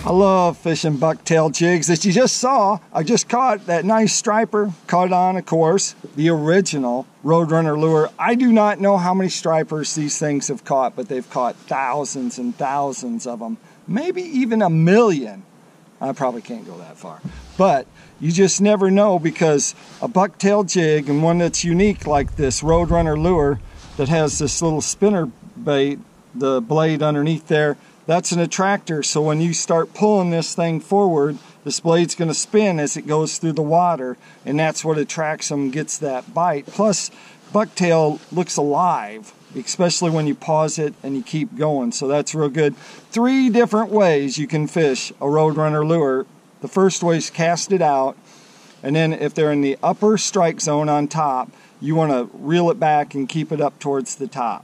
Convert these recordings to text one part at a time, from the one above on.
I love fishing bucktail jigs. As you just saw, I just caught that nice striper, caught on, of course, the original Roadrunner lure. I do not know how many stripers these things have caught, but they've caught thousands and thousands of them, maybe even 1 million. I probably can't go that far, but you just never know, because a bucktail jig, and one that's unique like this Roadrunner lure that has this little spinner bait, the blade underneath there, that's an attractor. So when you start pulling this thing forward, this blade's going to spin as it goes through the water, and that's what attracts them, gets that bite. Plus, bucktail looks alive, especially when you pause it and you keep going, so that's real good. 3 different ways you can fish a Roadrunner lure. The first way is cast it out, and then if they're in the upper strike zone on top, you want to reel it back and keep it up towards the top.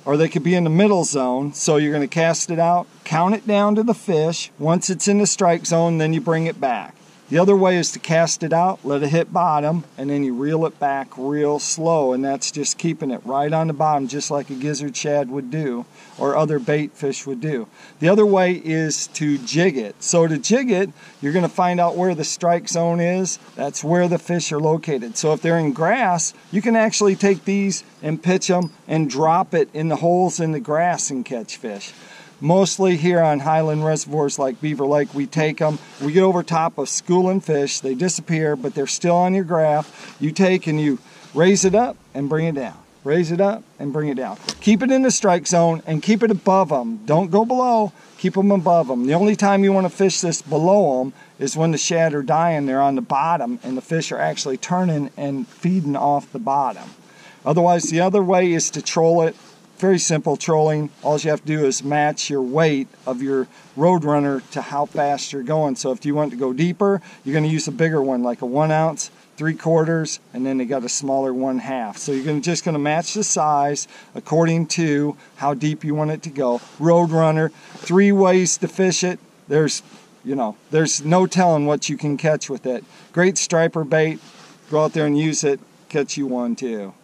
Or they could be in the middle zone, so you're going to cast it out, count it down to the fish. Once it's in the strike zone, then you bring it back. The other way is to cast it out, let it hit bottom, and then you reel it back real slow, and that's just keeping it right on the bottom, just like a gizzard shad would do, or other bait fish would do. The other way is to jig it. So to jig it, you're going to find out where the strike zone is. That's where the fish are located. So if they're in grass, you can actually take these and pitch them and drop it in the holes in the grass and catch fish. Mostly here on highland reservoirs like Beaver Lake, we take them, we get over top of schooling fish, they disappear, but they're still on your graph. You take and you raise it up and bring it down. Raise it up and bring it down. Keep it in the strike zone and keep it above them. Don't go below, keep them above them. The only time you want to fish this below them is when the shad are dying, they're on the bottom, and the fish are actually turning and feeding off the bottom. Otherwise, the other way is to troll it. Very simple trolling. All you have to do is match your weight of your Roadrunner to how fast you're going. So if you want to go deeper, you're going to use a bigger one, like a 1 ounce, 3/4, and then they got a smaller 1/2. So you're just going to match the size according to how deep you want it to go. Roadrunner, 3 ways to fish it. There's no telling what you can catch with it. Great striper bait. Go out there and use it. Catch you one too.